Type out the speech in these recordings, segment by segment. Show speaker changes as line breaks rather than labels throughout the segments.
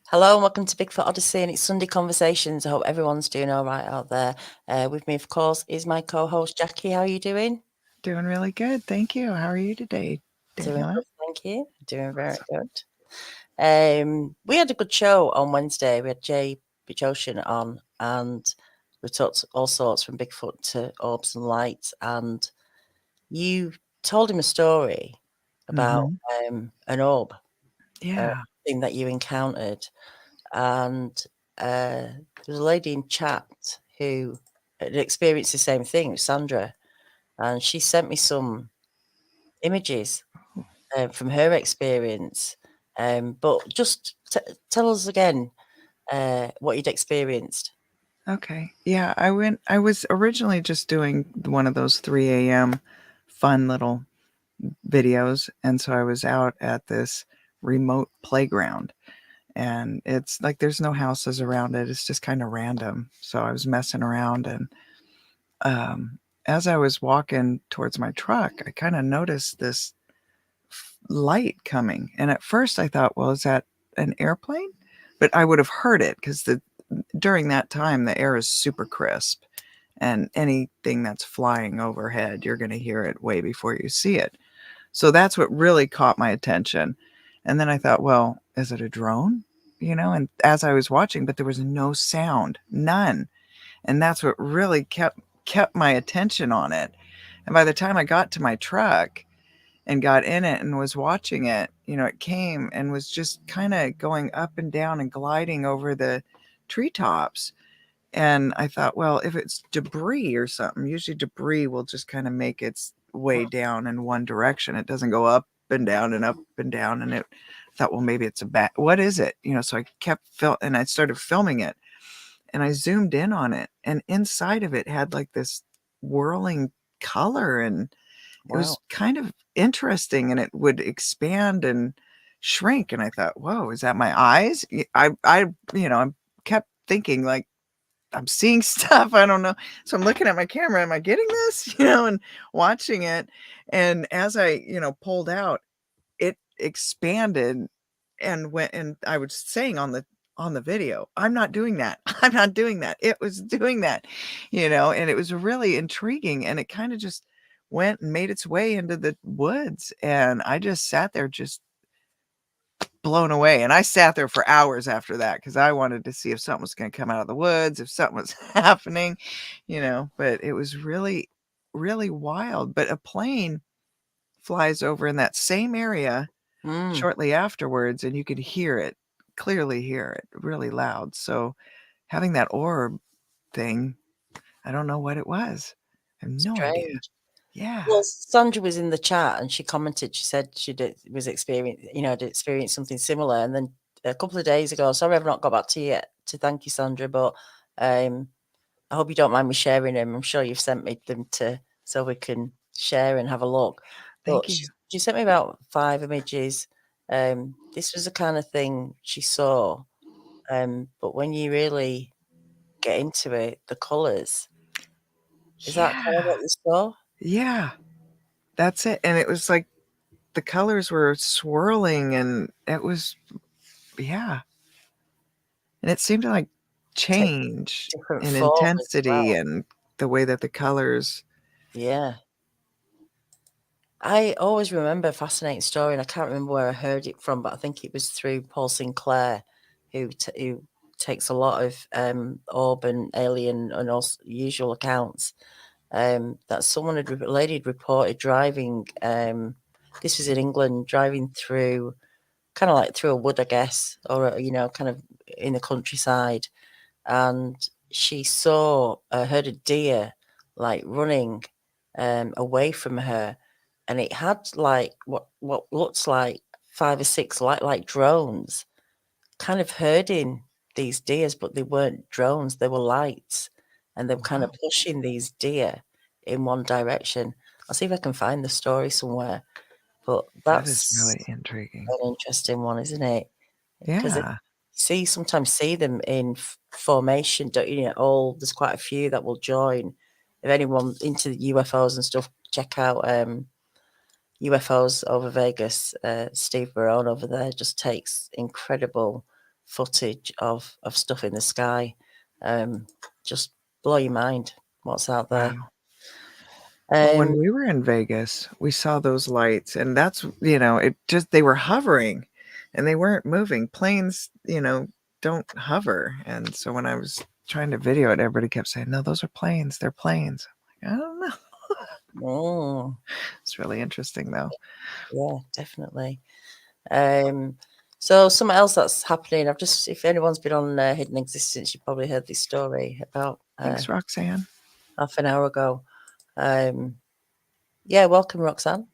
Hello and welcome to Bigfoot Odyssey and it's Sunday Conversations. I hope everyone's doing all right out there. With me, of course, is my co-host Jackie. How are you doing?
Doing really good. Thank you. How are you today,
Doing
Daniela?
good, thank you. Doing very
Awesome.
good. We had a good show on Wednesday. We had Jay Beach Ocean on and we talked all sorts from Bigfoot to orbs and lights. And you told him a story about
Mm-hmm.
an orb,
Yeah.
thing that you encountered. And there was a lady in chat who had experienced the same thing, Sandra, and she sent me some images from her experience. But just tell us again what you'd experienced.
Okay. Yeah. I was originally just doing one of those 3 a.m. fun little videos. And so I was out at this remote playground. And it's like there's no houses around it. It's just kind of random. So I was messing around. And um, as I was walking towards my truck, I kind of noticed this light coming. And at first I thought, well, is that an airplane? But I would have heard it because during that time the air is super crisp, and anything that's flying overhead, you're going to hear it way before you see it. So that's what really caught my attention. And then I thought, well, is it a drone? And as I was watching, but there was no sound, none. And that's what really kept my attention on it. And by the time I got to my truck and got in it and was watching it, it came and was just kind of going up and down and gliding over the treetops. And I thought, well, if it's debris or something, usually debris will just kind of make its way down in one direction. It doesn't go up and down and up and down. And it I thought, well, maybe it's a bat. What is it? So I kept and I started filming it, and I zoomed in on it, and inside of it had like this whirling color, and it
Wow.
was kind of interesting, and it would expand and shrink. And I thought, whoa, is that my eyes? I kept thinking like, I'm seeing stuff. I don't know. So I'm looking at my camera. Am I getting this? And watching it. And as I, pulled out, it expanded and went. And I was saying on the video, I'm not doing that. I'm not doing that. It was doing that, and it was really intriguing. And it kind of just went and made its way into the woods. And I just sat there just blown away. And I sat there for hours after that because I wanted to see if something was going to come out of the woods, if something was happening, but it was really, really wild. But a plane flies over in that same area
Mm,
shortly afterwards, and you could clearly hear it really loud. So having that orb thing, I don't know what it was. I have no idea.
strange.
Yeah.
Well, Sandra was in the chat and she commented. She said she was had experienced something similar. And then a couple of days ago, sorry I've not got back to you yet to thank you, Sandra, but um, I hope you don't mind me sharing them. I'm sure you've sent me them so we can share and have a look.
Thank
But
you.
she sent me about 5 images. This was the kind of thing she saw. But when you really get into it, the colours, is that kind of
Yeah.
what you saw?
Yeah. That's it. And it was like the colors were swirling, and it was, yeah. And it seemed to like
Take
change
different
in
form as
intensity
well.
and the way that the colors.
Yeah. I always remember a fascinating story, and I can't remember where I heard it from, but I think it was through Paul Sinclair, who takes a lot of orb and alien and also usual accounts. That a lady had reported driving. This was in England, driving through kind of like through a wood, I guess, or kind of in the countryside, and she heard a deer like running away from her, and it had like what looks like 5 or 6 like drones, kind of herding these deers, but they weren't drones; they were lights, and they were kind of
Wow.
pushing these deer in one direction. I'll see if I can find the story somewhere, but
That is
that's
really intriguing.
an interesting one, isn't it? Because
Yeah.
sometimes see them in formation. Don't you know? All there's quite a few that will join. If anyone into the UFOs and stuff, check out UFOs over Vegas. Steve Barone over there just takes incredible footage of stuff in the sky. Just blow your mind what's out there.
Wow. Well, when
Um,
we were in Vegas, we saw those lights, and that's, it just, they were hovering and they weren't moving. Planes, don't hover. And so when I was trying to video it, everybody kept saying, no, those are planes. They're planes. I'm like, I don't know.
oh,
It's really interesting, though.
yeah, definitely. So something else that's happening. If anyone's been on Hidden Existence, you've probably heard this story about
Thanks, Roxanne.
half an hour ago. Yeah, welcome, Roxanne.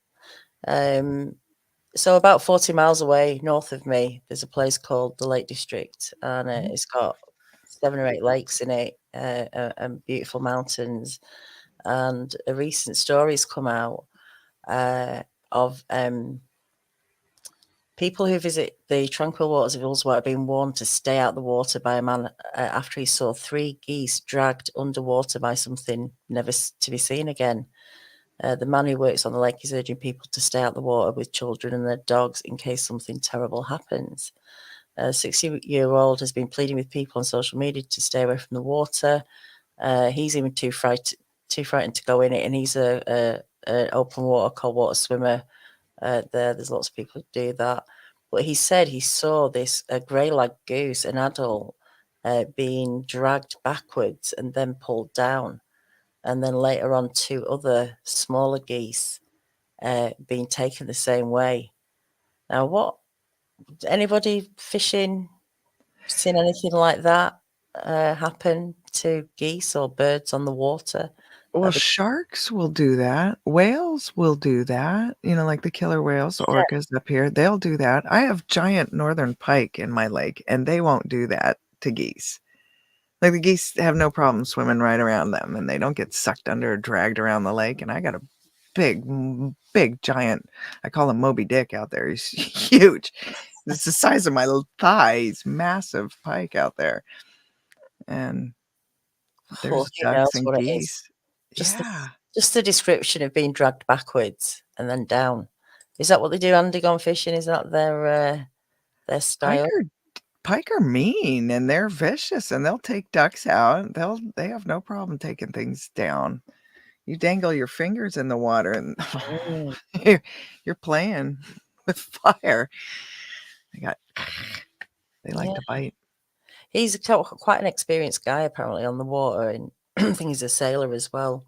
So about 40 miles away north of me, there's a place called the Lake District, and it's got 7 or 8 lakes in it, and beautiful mountains. And a recent story's come out of people who visit the tranquil waters of Ullswater are being warned to stay out the water by a man after he saw 3 geese dragged underwater by something never to be seen again. The man who works on the lake is urging people to stay out the water with children and their dogs in case something terrible happens. A 60-year-old has been pleading with people on social media to stay away from the water. He's even too frightened to go in it, and he's an open water, cold water swimmer. There's lots of people who do that. But he said he saw this grey-lag goose, an adult, being dragged backwards and then pulled down. And then later on, 2 other smaller geese being taken the same way. Now, anybody fishing seen anything like that happen to geese or birds on the water?
Well, sharks will do that. Whales will do that. Like the killer whales, the orcas up here, they'll do that. I have giant northern pike in my lake, and they won't do that to geese. Like, the geese have no problem swimming right around them, and they don't get sucked under or dragged around the lake. And I got a big, giant, I call him Moby Dick out there. He's huge. It's the size of my little thigh. He's massive pike out there. And there's
Who
ducks
knows
and
what it is?
geese.
Just
Yeah.
just the description of being dragged backwards and then down. Is that what they do, Andy, gone fishing? Is that their style?
Pike are mean, and they're vicious, and they'll take ducks out. They have no problem taking things down. You dangle your fingers in the water, and
Mm,
you're playing with fire. They like
yeah.
to bite.
He's quite an experienced guy, apparently, on the water, and I think he's a sailor as well.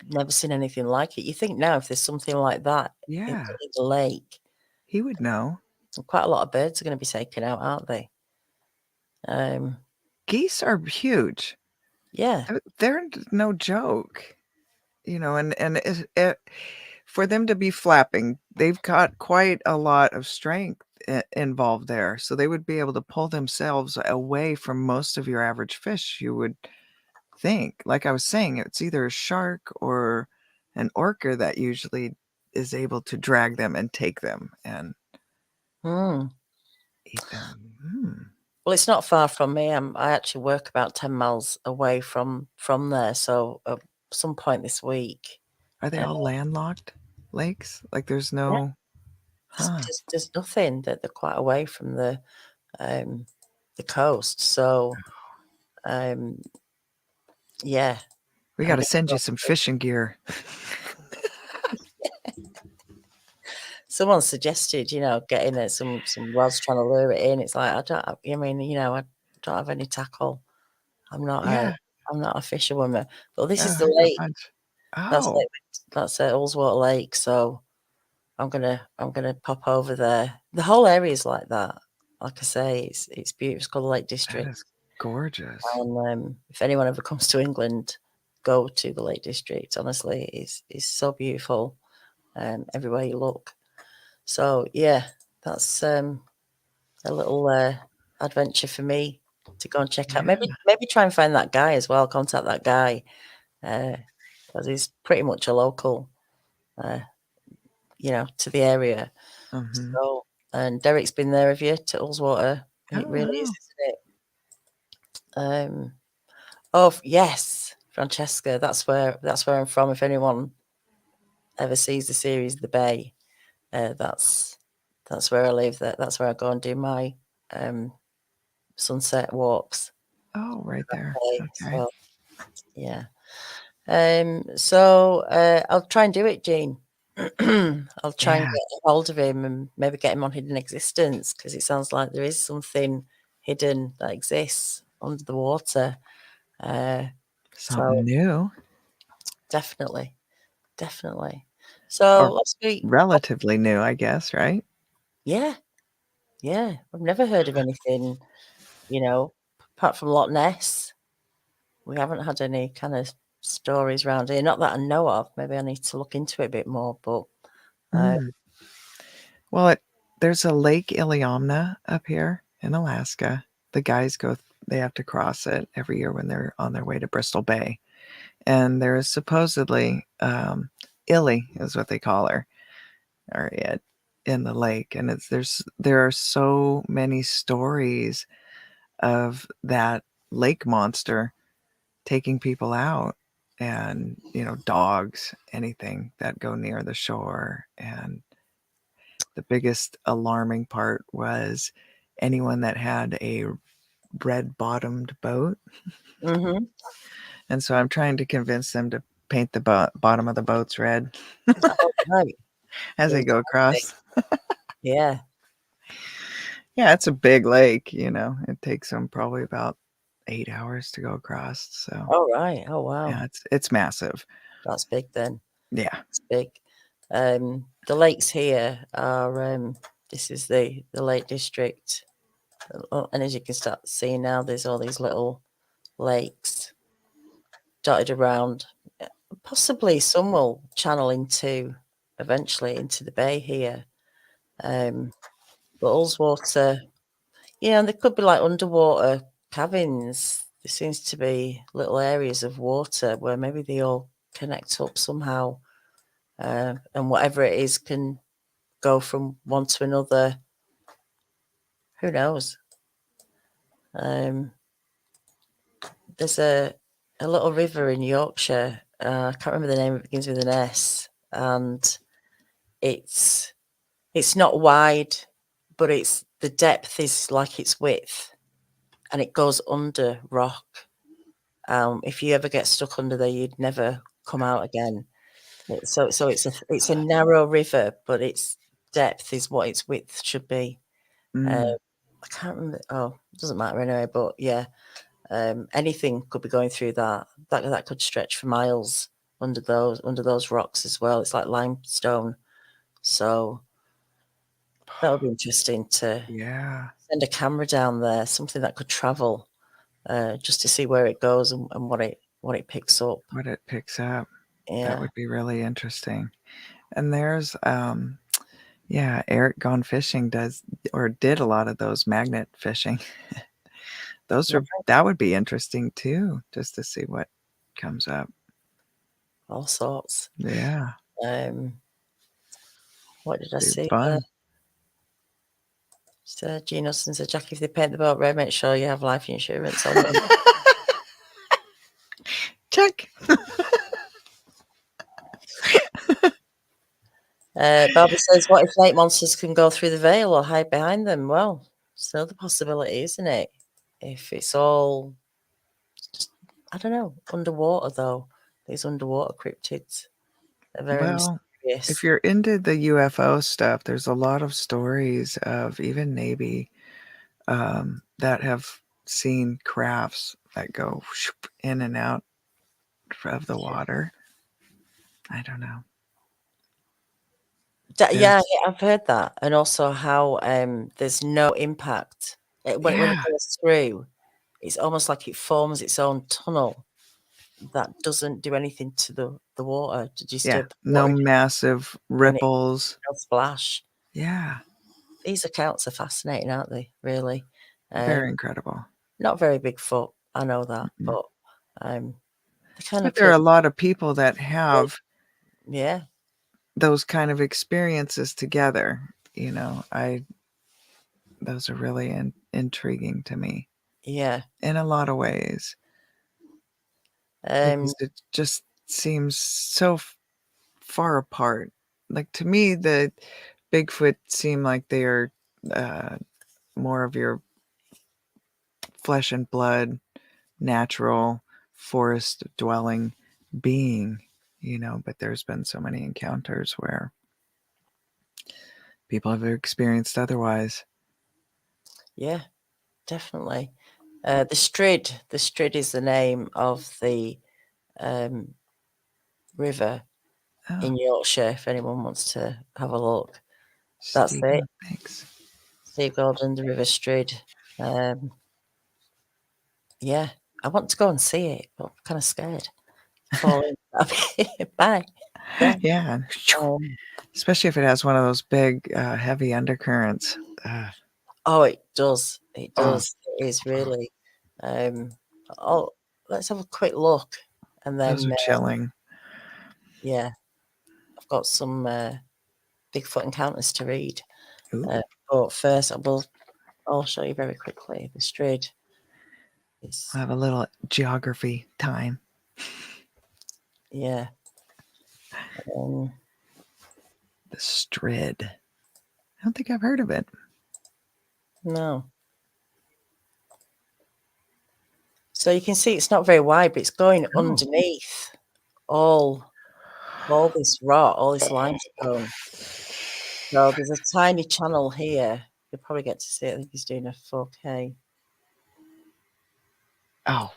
Never seen anything like it. You think now if there's something like that in
Yeah,
the lake,
he would know.
quite a lot of birds are going to be taken out, aren't they?
Geese are huge.
Yeah.
They're no joke, and for them to be flapping, they've got quite a lot of strength involved there. So they would be able to pull themselves away from most of your average fish, you would think. Like I was saying, it's either a shark or an orca that usually is able to drag them and take them and
Mm.
eat them.
Well, it's not far from me. I actually work about 10 miles away from there. So at some point this week,
Are they all landlocked lakes? Like, there's
yeah,
no... Huh.
there's nothing, that they're quite away from the coast. So yeah,
We got to send you some fishing gear.
someone suggested, getting some rods, trying to lure it in. It's like, I don't have any tackle. I'm not
Yeah.
a fisherwoman. But this is
I
the
got a
lake.
bunch.
That's
Oh,
Ullswater Lake. So I'm gonna pop over there. The whole area is like that. Like I say, it's beautiful. It's called the Lake
that
District.
is gorgeous.
And if anyone ever comes to England, go to the Lake District. Honestly, it's so beautiful. Everywhere you look. So yeah, that's a little adventure for me to go and check out.
Yeah.
Maybe try and find that guy as well. Contact that guy because he's pretty much a local, to the area.
Mhm.
So, and Derek's been there with you to Ullswater. It
Oh,
really is,
wow.
isn't it? Oh yes, Francesca. That's where I'm from. If anyone ever sees the series The Bay, that's where I live. That's where I go and do my sunset walks.
Oh, right there.
Okay,
Okay.
so yeah. So I'll try and do it, Jean. I'll try and
Yeah.
get a hold of him and maybe get him on Hidden Existence, because it sounds like there is something hidden that exists under the water. So
Something new.
definitely, definitely. So
Or
let's be,
relatively new, I guess, right?
yeah, yeah. I've never heard of anything, apart from Loch Ness. We haven't had any kind of stories around here, not that I know of. Maybe I need to look into it a bit more, but
Mm. Well, there's a Lake Iliamna up here in Alaska. The guys they have to cross it every year when they're on their way to Bristol Bay. And there is supposedly Illy is what they call her, or it, in the lake. And there are so many stories of that lake monster taking people out, and dogs, anything that go near the shore. And the biggest alarming part was anyone that had a red bottomed boat.
mm-hmm.
And so I'm trying to convince them to paint the bottom of the boats red
Oh, right.
as they go
Exactly.
across.
Yeah.
Yeah, it's a big lake. It takes them probably about 8 hours to go across. So
Oh, right. Oh, wow.
yeah, it's massive.
That's big then.
Yeah.
It's big. The lakes here are, this is the Lake District. And as you can start seeing now, there's all these little lakes dotted around. Possibly some will channel eventually into the bay here. But Ullswater, yeah, and there could be like underwater cabins. There seems to be little areas of water where maybe they all connect up somehow. And whatever it is can go from one to another. Who knows? There's a little river in Yorkshire. I can't remember the name. It begins with an S, and it's not wide, but the depth is like its width, and it goes under rock. If you ever get stuck under there, you'd never come out again. So it's a narrow river, but its depth is what its width should be.
Mm.
I can't remember. Oh, it doesn't matter anyway. But yeah, anything could be going through that. That could stretch for miles under those rocks as well. It's like limestone, so that would be interesting to
Yeah.
send a camera down there, something that could travel, just to see where it goes and what it picks up.
What it picks up.
Yeah.
That would be really interesting. And there's yeah, Eric Gone Fishing did a lot of those magnet fishing. That would be interesting too, just to see what comes up.
All sorts.
Yeah.
What did I
Be
see?
fun.
Gene Austin said, Jackie, if they paint the boat red, make sure you have life insurance on them.
Check.
Barbara says, what if lake monsters can go through the veil or hide behind them? Well, it's another possibility, isn't it? If it's all, I don't know, underwater though. These underwater cryptids are very mysterious.
If you're into the UFO stuff, there's a lot of stories of even Navy that have seen crafts that go in and out of the water. I don't know.
Yeah, I've heard that. And also how there's no impact. When it goes through, it's almost like it forms its own tunnel that doesn't do anything to the water to disturb the
no
water.
massive ripples.
No splash.
Yeah.
These accounts are fascinating, aren't they? Really.
Very incredible.
Not very Bigfoot, I know that, but they kind of
But there are a lot of people that have
yeah,
those kind of experiences together. Those are really intriguing to me.
Yeah.
In a lot of ways. Because it just seems so far apart. Like, to me, the Bigfoot seem like they are more of your flesh and blood, natural forest dwelling being, but there's been so many encounters where people have experienced otherwise.
Yeah, definitely. The Strid is the name of the river in Yorkshire. If anyone wants to have a look, that's
Stephen,
it.
thanks.
Steve Gordon, the River Strid. Yeah, I want to go and see it, but I'm kind of scared. Falling. Bye. Bye.
Yeah, especially if it has one of those big, heavy undercurrents.
Oh, it does. It does. It is really. Oh, let's have a quick look, and
Those
then
are chilling.
yeah, I've got some Bigfoot encounters to read. But first, I'll show you very quickly the Strid.
I'll have a little geography time.
Yeah.
The Strid. I don't think I've heard of it.
No. So you can see it's not very wide, but it's going underneath all this rock, all this limestone. So there's a tiny channel here. You'll probably get to see it. I think he's doing a 4K.
Oh.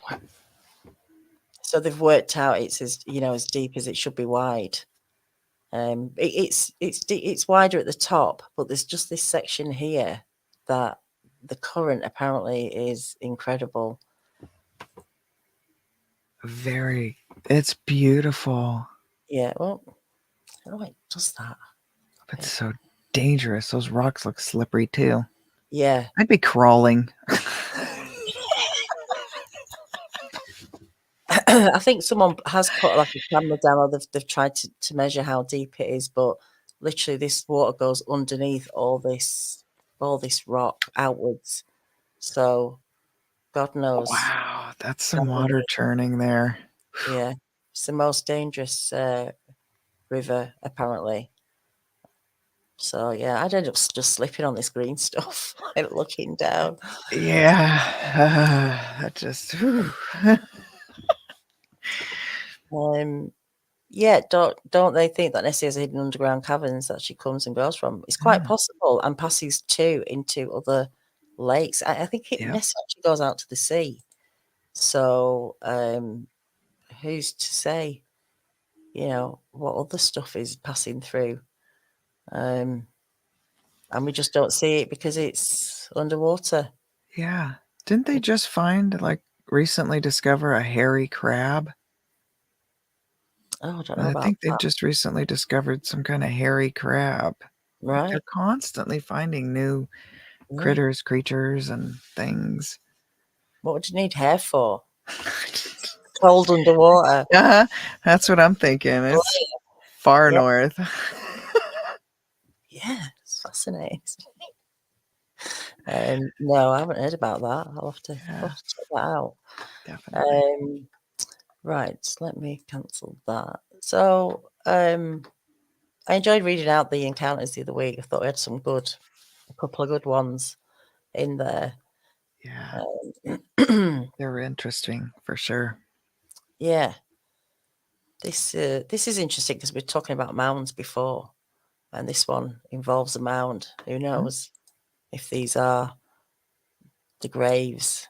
So they've worked out it's as deep as it should be wide. It's wider at the top, but there's just this section here that the current apparently is incredible.
It's beautiful.
Yeah, well, I don't know why it does that.
It's so dangerous. Those rocks look slippery too.
Yeah.
I'd be crawling.
I think someone has put like a camera down, or they've tried to measure how deep it is, but literally this water goes underneath all this rock outwards. So God knows.
Wow, that's some water churning there.
Yeah, it's the most dangerous river apparently. So yeah, I'd end up just slipping on this green stuff and looking down.
Yeah, that just.
Yeah, don't they think that Nessie has hidden underground caverns that she comes and goes from? It's quite possible, and passes too into other lakes. I think Nessie actually goes out to the sea. So who's to say, what other stuff is passing through? And we just don't see it because it's underwater.
Yeah. Didn't they just recently discover a hairy crab?
Oh, I don't know about
I think they've
that.
just recently discovered some kind of hairy crab.
Right.
They're constantly finding new critters, creatures, and things.
What would you need hair for? Cold underwater.
That's what I'm thinking. It's far north.
Yeah, it's fascinating. No, I haven't heard about that. I'll have to check that out.
Definitely.
Right, let me cancel that. So I enjoyed reading out the encounters the other week. I thought we had a couple of good ones in there.
Yeah. They were interesting for sure.
Yeah. This is interesting because we were talking about mounds before, and this one involves a mound. Who knows if these are the graves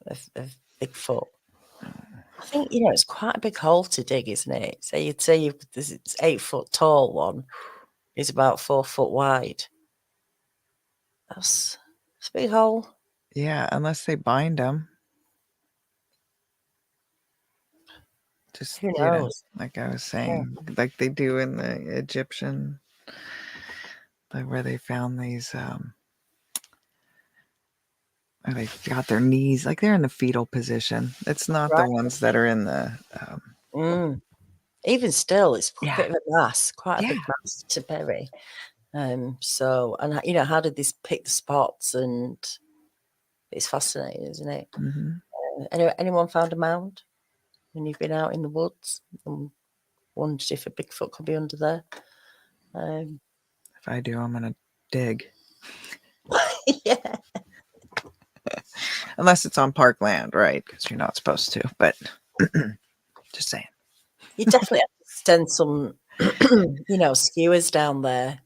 of Bigfoot? I think it's quite a big hole to dig, isn't it? So you'd say this 8 foot tall one is about 4 foot wide. That's a big hole.
Yeah, unless they bind them. Just
who knows?
like I was saying, like they do in the Egyptian, like where they found these where they got their knees, like they're in the fetal position. It's not the ones that are in the
even still, it's a bit of a mass, quite a big
Yeah.
mass to bury. So, and how did this pick the spots? And it's fascinating, isn't it? Anyone found a mound when you've been out in the woods and wondered if a Bigfoot could be under there?
If I do, I'm gonna dig.
Yeah.
unless it's on parkland, right? Because you're not supposed to. But just saying.
You definitely have to send some, skewers down there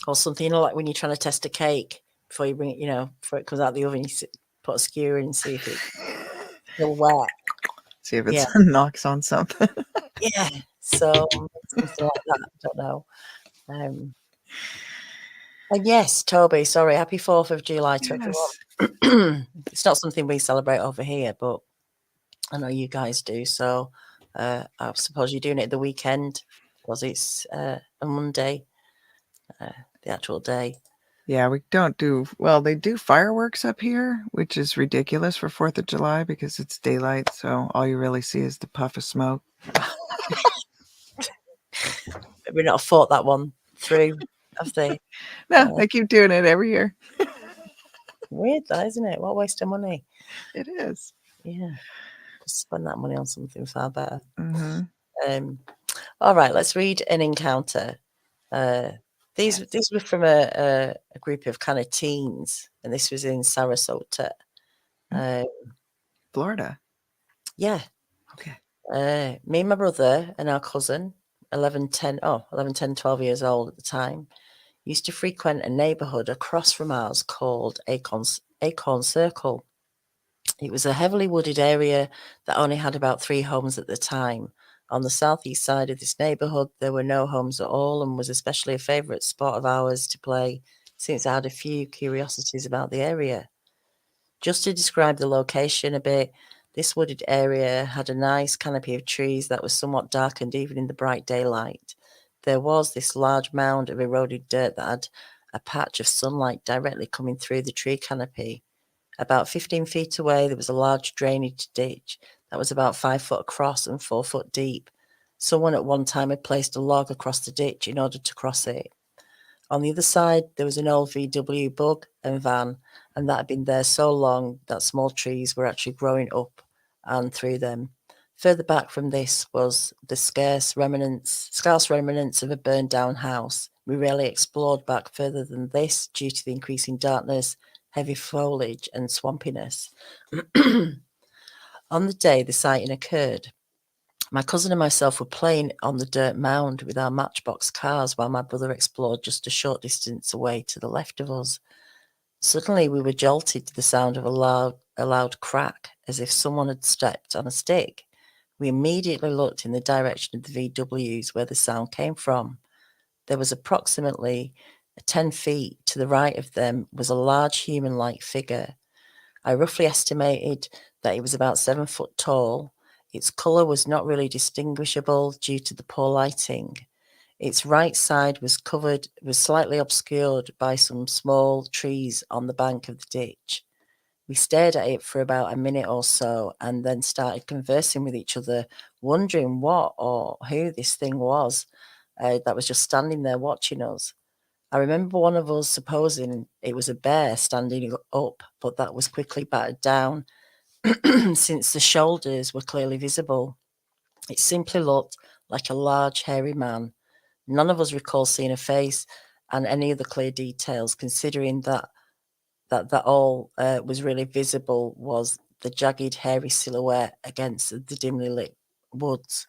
or something. Like when you're trying to test a cake before you bring it, before it comes out of the oven, you put a skewer in and see if it's still wet.
See if
Yeah.
it knocks on something.
Yeah. So something like that. I don't know. And yes, Toby, sorry, happy 4th of July to everyone. It's not something we celebrate over here, but I know you guys do. So I suppose you're doing it the weekend because it's a Monday, the actual day.
Yeah, we don't do, well, they do fireworks up here, which is ridiculous for 4th of July because it's daylight. So all you really see is the puff of smoke.
We've not fought that one through, have they?
No, they keep doing it every year.
Weird, that, isn't it? What a waste of money.
It is.
Yeah. Just spend that money on something far better.
Mm-hmm.
All right, let's read an encounter. These were from a group of kind of teens, and this was in Sarasota.
Florida.
Yeah.
Okay.
Me and my brother and our cousin, 11, 10, 12 years old at the time, used to frequent a neighborhood across from ours called Acorn Circle. It was a heavily wooded area that only had about 3 homes at the time. On the southeast side of this neighborhood, there were no homes at all and was especially a favorite spot of ours to play since I had a few curiosities about the area. Just to describe the location a bit, this wooded area had a nice canopy of trees that was somewhat darkened even in the bright daylight. There was this large mound of eroded dirt that had a patch of sunlight directly coming through the tree canopy. About 15 feet away, there was a large drainage ditch that was about 5 foot across and 4 foot deep. Someone at one time had placed a log across the ditch in order to cross it. On the other side, there was an old VW bug and van, and that had been there so long that small trees were actually growing up and through them. Further back from this was the scarce remnants of a burned down house. We rarely explored back further than this due to the increasing darkness, heavy foliage, and swampiness. On the day the sighting occurred, my cousin and myself were playing on the dirt mound with our matchbox cars while my brother explored just a short distance away to the left of us. Suddenly, we were jolted to the sound of a loud crack, as if someone had stepped on a stick. We immediately looked in the direction of the VWs where the sound came from. There was approximately 10 feet to the right of them was a large human-like figure. I roughly estimated that it was about 7 foot tall. Its colour was not really distinguishable due to the poor lighting. Its right side was slightly obscured by some small trees on the bank of the ditch. We stared at it for about a minute or so and then started conversing with each other, wondering what or who this thing was that was just standing there watching us. I remember one of us supposing it was a bear standing up, but that was quickly battered down since the shoulders were clearly visible. It simply looked like a large, hairy man. None of us recall seeing a face and any other clear details, considering that all was really visible was the jagged, hairy silhouette against the dimly lit woods.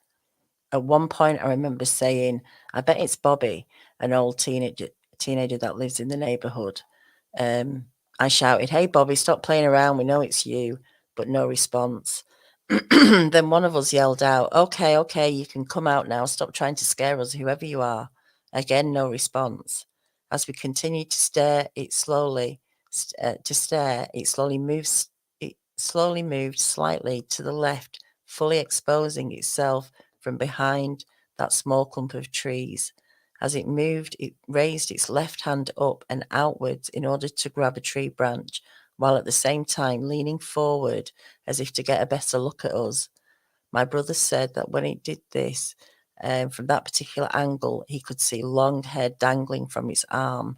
At one point, I remember saying, "I bet it's Bobby, an old teenager that lives in the neighborhood." I shouted, "Hey, Bobby, stop playing around. We know it's you," but no response. Then one of us yelled out, okay, you can come out now. Stop trying to scare us, whoever you are." Again, no response. As we continued to stare, it slowly moved slightly to the left, fully exposing itself from behind that small clump of trees. As it moved, it raised its left hand up and outwards in order to grab a tree branch, while at the same time leaning forward as if to get a better look at us. My brother said that when it did this, from that particular angle, he could see long hair dangling from its arm.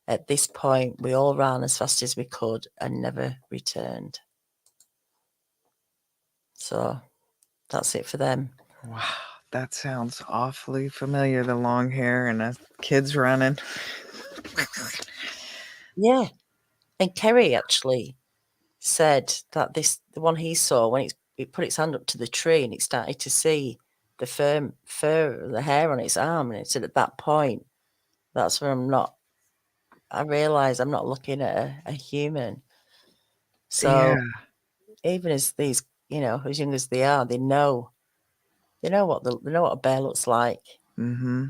At this point, we all ran as fast as we could and never returned. So that's it for them.
Wow, that sounds awfully familiar. The long hair and kids running.
Yeah. And Kerry, actually, said that the one he saw, when it put its hand up to the tree and it started to see the the hair on its arm, and it said at that point, that's where I realised I'm not looking at a human. So
Yeah.
even as these, as young as they are, they know what a bear looks like.
Mm-hmm.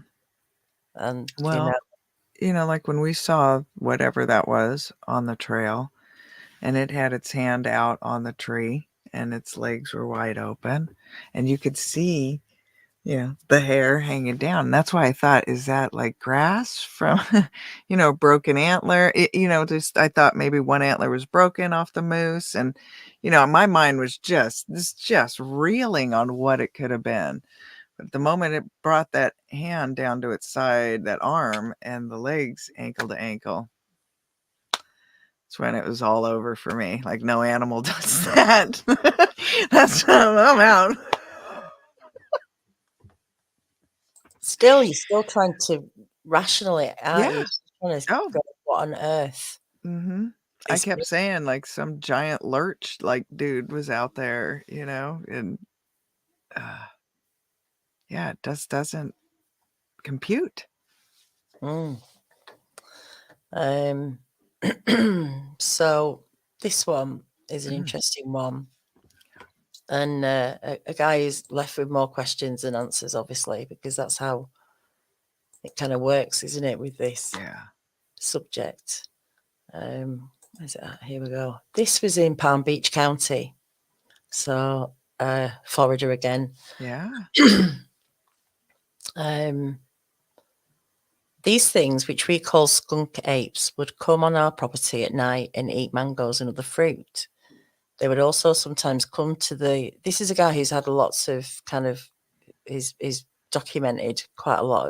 And
Well, like when we saw whatever that was on the trail, and it had its hand out on the tree and its legs were wide open, and you could see, the hair hanging down. And that's why I thought, is that like grass from, broken antler? Just I thought maybe one antler was broken off the moose, and my mind was just reeling on what it could have been. But the moment it brought that hand down to its side, that arm, and the legs ankle to ankle, that's when it was all over for me. Like, no animal does that. That's I'm out.
Still, you're still trying to ration it, aren't you?
Yeah.
Trying to
Oh.
go, what on earth?
Mm-hmm. I kept saying, like, some giant lurch, like, dude was out there, and yeah, it doesn't compute.
So this one is an interesting one, and a guy is left with more questions than answers, obviously, because that's how it kind of works, isn't it, with this subject? Where's it at? Here we go. This was in Palm Beach County, so Florida again.
Yeah.
These things, which we call skunk apes, would come on our property at night and eat mangoes and other fruit. They would also sometimes come to this is a guy who's had lots of kind of, he's documented quite a lot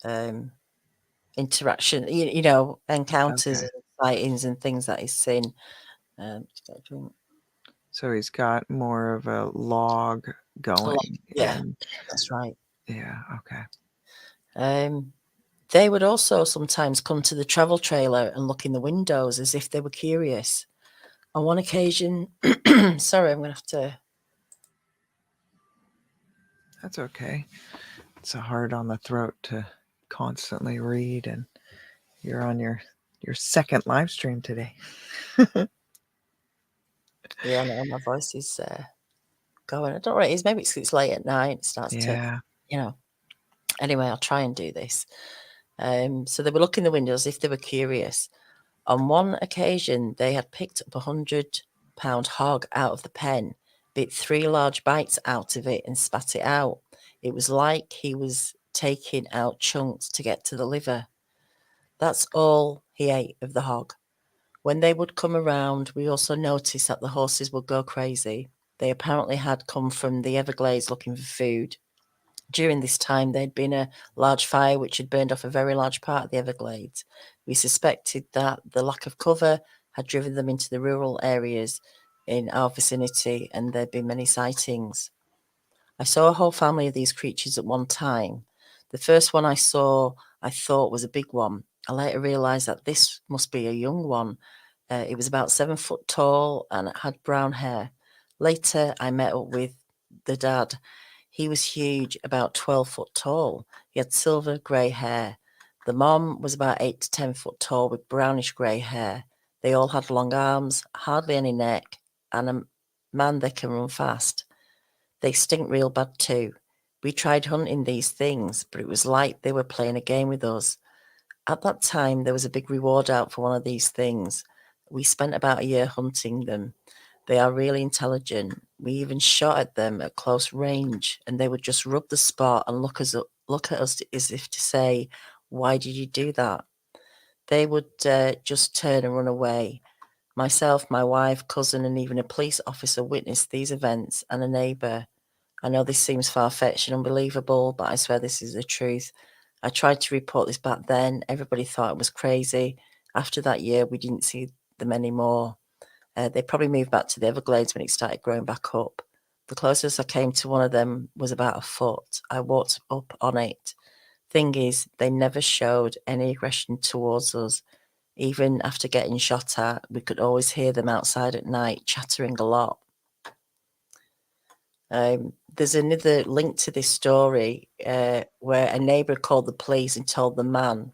of interaction, encounters and sightings and things that he's seen. Just got a drink.
So he's got more of a log going.
Yeah, that's right.
Yeah, okay.
They would also sometimes come to the travel trailer and look in the windows as if they were curious. On one occasion, sorry, I'm going to have to.
That's okay. It's hard on the throat to constantly read, and you're on your second live stream today.
Yeah, no, my voice is going. I don't know what it is. Maybe it's late at night. It starts to, Anyway, I'll try and do this. So they were looking in the windows if they were curious. On one occasion, they had picked up a 100-pound hog out of the pen, bit 3 large bites out of it, and spat it out. It was like he was taking out chunks to get to the liver. That's all he ate of the hog. When they would come around, we also noticed that the horses would go crazy. They apparently had come from the Everglades looking for food. During this time, there'd been a large fire which had burned off a very large part of the Everglades. We suspected that the lack of cover had driven them into the rural areas in our vicinity, and there'd been many sightings. I saw a whole family of these creatures at one time. The first one I saw, I thought was a big one. I later realised that this must be a young one. It was about 7 foot tall and it had brown hair. Later, I met up with the dad. He was huge, about 12 foot tall. He had silver grey hair. The mom was about 8 to 10 foot tall with brownish grey hair. They all had long arms, hardly any neck, and a man that can run fast. They stink real bad too. We tried hunting these things, but it was like they were playing a game with us. At that time, there was a big reward out for one of these things. We spent about a year hunting them. They are really intelligent. We even shot at them at close range, and they would just rub the spot and look at us as if to say, "Why did you do that?" They would just turn and run away. Myself, my wife, cousin, and even a police officer witnessed these events, and a neighbour. I know this seems far-fetched and unbelievable, but I swear this is the truth. I tried to report this back then. Everybody thought it was crazy. After that year, we didn't see them anymore. They probably moved back to the Everglades when it started growing back up. The closest I came to one of them was about a foot. I walked up on it. Thing is, they never showed any aggression towards us. Even after getting shot at, we could always hear them outside at night chattering a lot. There's another link to this story where a neighbour called the police and told the man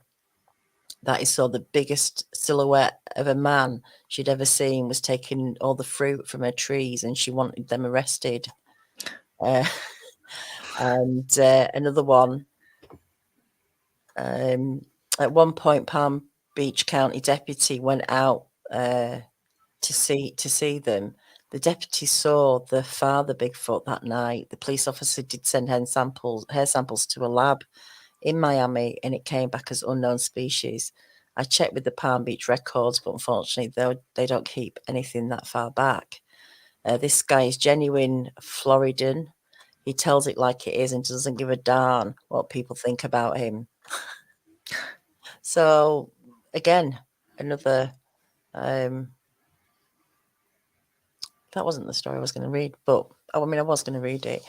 that he saw the biggest silhouette of a man she'd ever seen was taking all the fruit from her trees, and she wanted them arrested. And another one, at one point, Palm Beach County deputy went out to see them. The deputy saw the father Bigfoot that night. The police officer did send hair samples to a lab in Miami, and it came back as unknown species. I checked with the Palm Beach records, but unfortunately, they don't keep anything that far back. This guy is genuine Floridan. He tells it like it is and doesn't give a darn what people think about him. So, again, another... that wasn't the story I was going to read, but I was going to read it.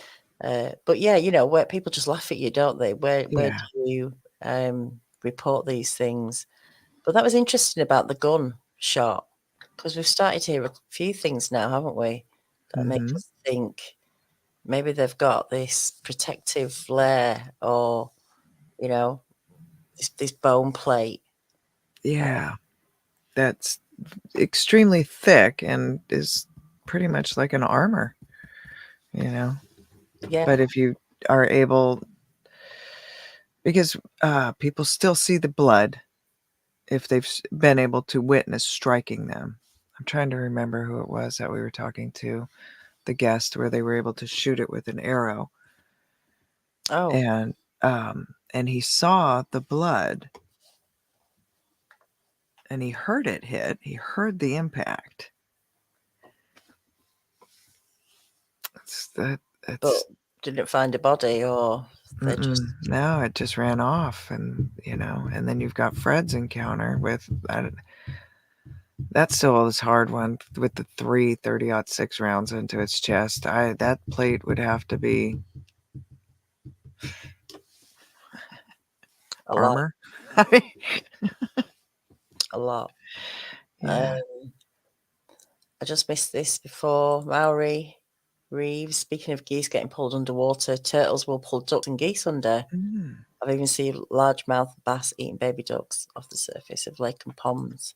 But yeah, where people just laugh at you, don't they? Where do you report these things? But that was interesting about the gun shot, because we've started to hear a few things now, haven't we? That make us think maybe they've got this protective layer, or this bone plate.
Yeah, that's extremely thick and is pretty much like an armor,
Yeah.
But if you are able, because people still see the blood if they've been able to witness striking them. I'm trying to remember who it was that we were talking to, the guest, where they were able to shoot it with an arrow.
Oh.
And he saw the blood, and he heard it hit. He heard the impact.
But didn't find a body, or they just...
No, it just ran off, and and then you've got Fred's encounter with that. Still is hard one with the 3 30-06 rounds into its chest. That plate would have to be
a
armor.
A lot.
Yeah.
I just missed this before. Maori Reeves, speaking of geese getting pulled underwater, turtles will pull ducks and geese under. I've even seen largemouth bass eating baby ducks off the surface of lake and ponds.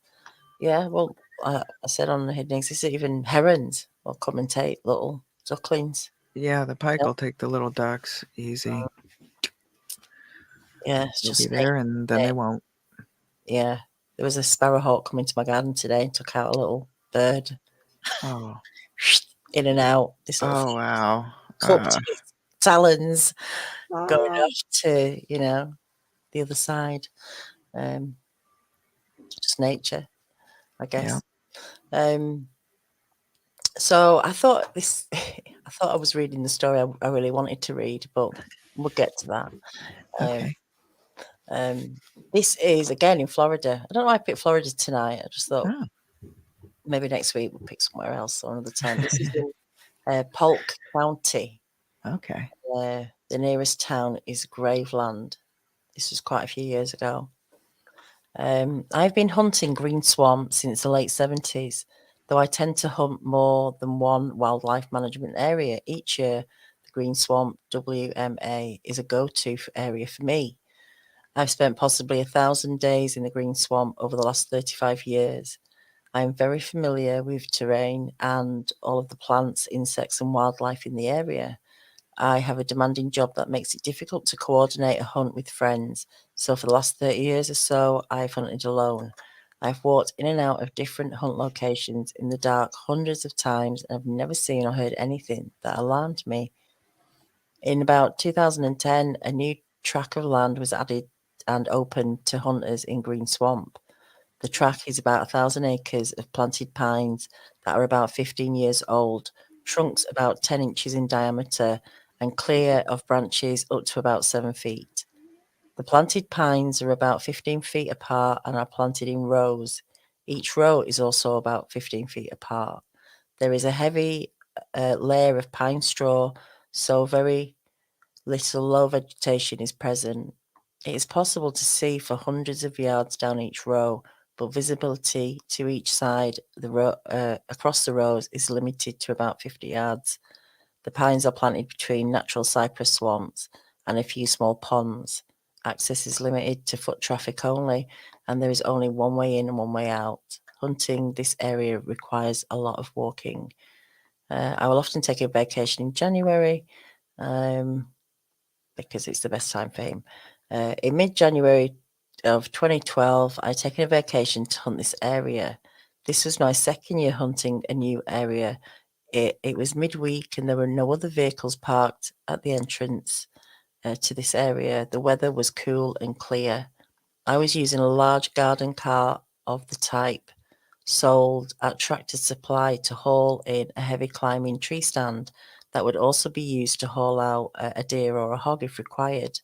Yeah, well, I said on the Hidden Exist, even herons will come and take little ducklings.
Yeah, the pike will take the little ducks easy.
Yeah, it's
They'll
just
be there, and then they won't.
Yeah, there was a sparrowhawk coming to my garden today and took out a little bird.
Oh.
In and out. This little
Oh, wow.
cupped its talons, going off to, the other side. Just nature, I guess. Yeah. So I thought I was reading the story I really wanted to read, but we'll get to that.
Okay.
This is again in Florida. I don't know why I picked Florida tonight. I just thought maybe next week we'll pick somewhere else or another time. This is in Polk County.
Okay.
The nearest town is Graveland. This was quite a few years ago. I've been hunting green swamp since the late 70s, though I tend to hunt more than one wildlife management area each year. The green swamp, WMA, is a go-to area for me. I've spent possibly 1,000 days in the green swamp over the last 35 years. I am very familiar with terrain and all of the plants, insects, and wildlife in the area. I have a demanding job that makes it difficult to coordinate a hunt with friends. So for the last 30 years or so, I've hunted alone. I've walked in and out of different hunt locations in the dark hundreds of times, and I've never seen or heard anything that alarmed me. In about 2010, a new tract of land was added and opened to hunters in Green Swamp. The tract is about 1,000 acres of planted pines that are about 15 years old, trunks about 10 inches in diameter, and clear of branches up to about 7 feet. The planted pines are about 15 feet apart and are planted in rows. Each row is also about 15 feet apart. There is a heavy layer of pine straw, so very little low vegetation is present. It is possible to see for hundreds of yards down each row, but visibility to each side across the rows is limited to about 50 yards. The pines are planted between natural cypress swamps and a few small ponds. Access is limited to foot traffic only, and there is only one way in and one way out. Hunting this area requires a lot of walking. I will often take a vacation in January because it's the best time for him. In mid-January of 2012, I'd taken a vacation to hunt this area. This was my second year hunting a new area. It was midweek and there were no other vehicles parked at the entrance to this area. The weather was cool and clear. I was using a large garden car of the type sold at Patriot Supply to haul in a heavy climbing tree stand that would also be used to haul out a deer or a hog if required.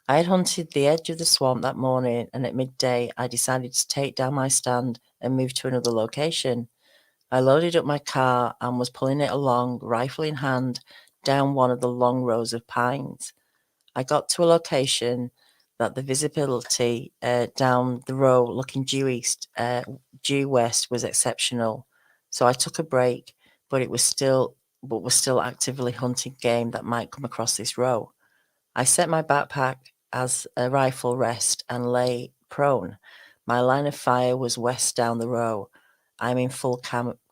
I had hunted the edge of the swamp that morning, and at midday I decided to take down my stand and move to another location. I loaded up my car and was pulling it along, rifle in hand, down one of the long rows of pines. I got to a location that the visibility down the row looking due west was exceptional. So I took a break, but was still actively hunting game that might come across this row. I set my backpack as a rifle rest and lay prone. My line of fire was west down the row. I'm in full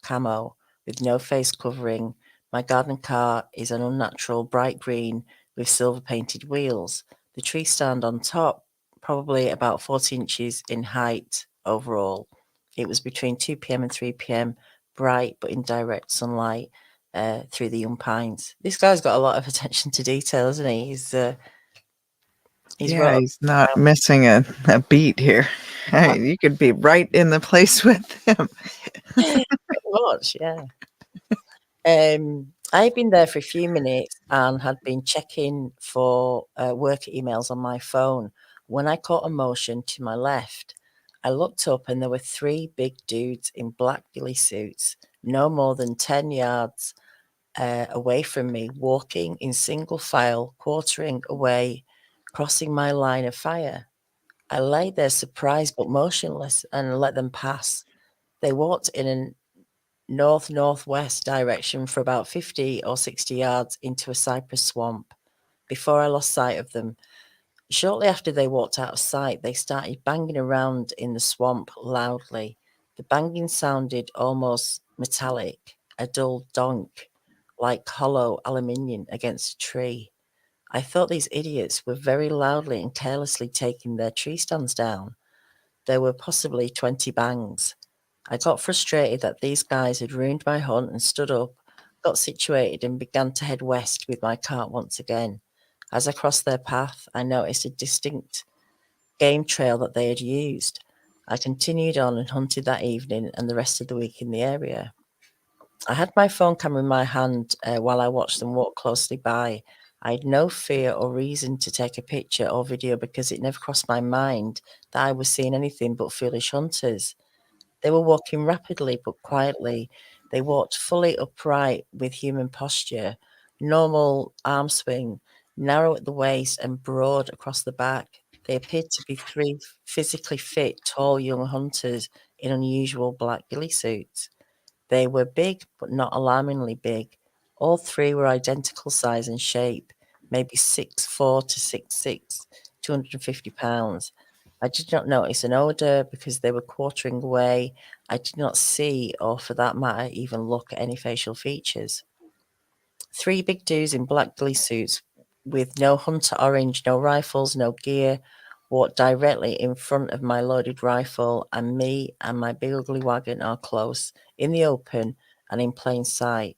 camo with no face covering. My garden car is an unnatural bright green with silver painted wheels. The tree stand on top, probably about 40 inches in height overall. It was between 2 p.m. and 3 p.m., bright but in direct sunlight through the young pines. This guy's got a lot of attention to detail, isn't he? He's wrote
He's not missing a beat here. Hey, you could be right in the place with him.
pretty much, yeah. I had been there for a few minutes and had been checking for work emails on my phone when I caught a motion to my left. I looked up and there were three big dudes in black ghillie suits, no more than 10 yards away from me, walking in single file, quartering away, crossing my line of fire. I lay there surprised but motionless and let them pass. They walked in a north-northwest direction for about 50 or 60 yards into a cypress swamp before I lost sight of them. Shortly after they walked out of sight, they started banging around in the swamp loudly. The banging sounded almost metallic, a dull donk, like hollow aluminium against a tree. I thought these idiots were very loudly and carelessly taking their tree stands down. There were possibly 20 bangs. I got frustrated that these guys had ruined my hunt and stood up, got situated, and began to head west with my cart once again. As I crossed their path, I noticed a distinct game trail that they had used. I continued on and hunted that evening and the rest of the week in the area. I had my phone camera in my hand while I watched them walk closely by. I had no fear or reason to take a picture or video because it never crossed my mind that I was seeing anything but foolish hunters. They were walking rapidly but quietly. They walked fully upright with human posture, normal arm swing, narrow at the waist and broad across the back. They appeared to be three physically fit, tall young hunters in unusual black ghillie suits. They were big, but not alarmingly big. All three were identical size and shape, maybe 6'4" to 6'6", 250 pounds. I did not notice an odor because they were quartering away. I did not see, or for that matter, even look at any facial features. Three big dudes in black ghillie suits with no hunter orange, no rifles, no gear, walked directly in front of my loaded rifle, and me and my big ugly wagon are close, in the open, and in plain sight.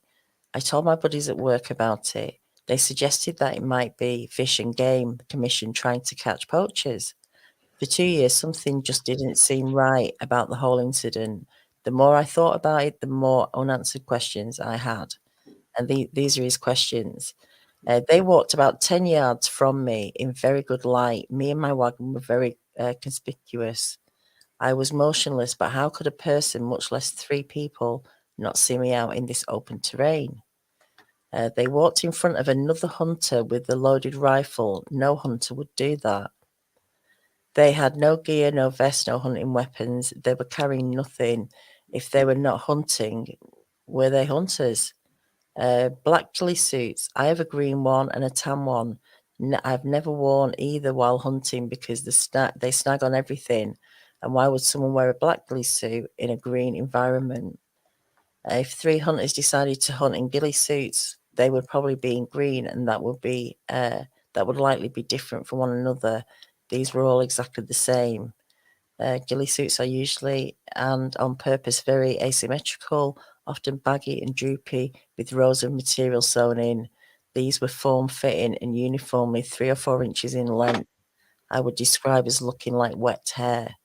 I told my buddies at work about it. They suggested that it might be Fish and Game Commission trying to catch poachers. For 2 years, something just didn't seem right about the whole incident. The more I thought about it, the more unanswered questions I had. And these are his questions. They walked about 10 yards from me in very good light. Me and my wagon were very conspicuous. I was motionless, but how could a person, much less three people, not see me out in this open terrain? They walked in front of another hunter with a loaded rifle. No hunter would do that. They had no gear, no vest, no hunting weapons. They were carrying nothing. If they were not hunting, were they hunters? Black ghillie suits. I have a green one and a tan one. I've never worn either while hunting because they snag on everything. And why would someone wear a black ghillie suit in a green environment? If 3 hunters decided to hunt in ghillie suits, they would probably be in green, and that would likely be different from one another. These were all exactly the same. Ghillie suits are usually and on purpose very asymmetrical, often baggy and droopy, with rows of material sewn in. These were form-fitting and uniformly 3 or 4 inches in length. I would describe as looking like wet hair.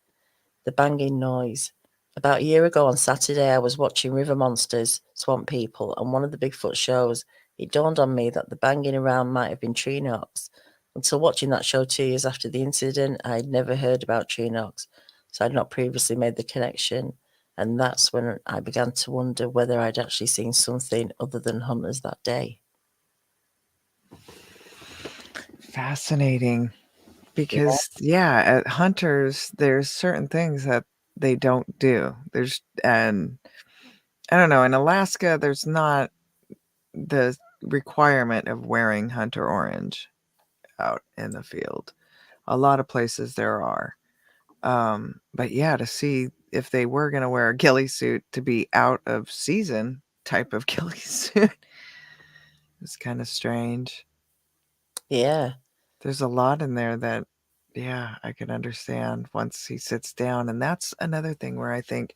The banging noise. About a year ago on Saturday, I was watching River Monsters, Swamp People, and one of the Bigfoot shows. It dawned on me that the banging around might have been tree knocks. Until watching that show 2 years after the incident, I had never heard about tree knocks, so I had not previously made the connection. And that's when I began to wonder whether I'd actually seen something other than hunters that day.
Fascinating. Because at hunters, there's certain things that they don't do. And I don't know, in Alaska, there's not the requirement of wearing hunter orange out in the field. A lot of places there are. But yeah, to see if they were going to wear a ghillie suit to be out of season type of ghillie suit is kind of strange.
Yeah.
There's a lot in there that, I can understand once he sits down. And that's another thing where I think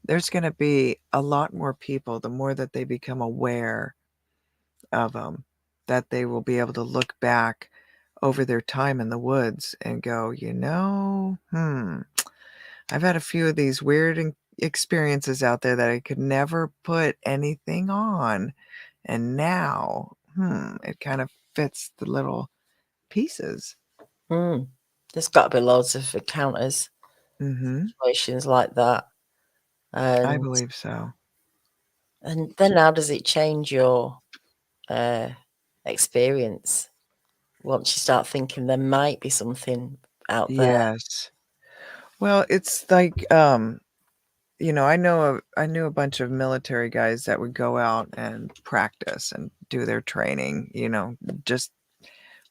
there's going to be a lot more people, the more that they become aware of them, that they will be able to look back over their time in the woods and go, I've had a few of these weird experiences out there that I could never put anything on. And now, it kind of fits the little pieces.
There's got to be loads of encounters, situations like that.
I
And,
believe so.
and then how does it change your experience once you start thinking there might be something out there?
Yes. Well, it's like, I knew a bunch of military guys that would go out and practice and do their training, just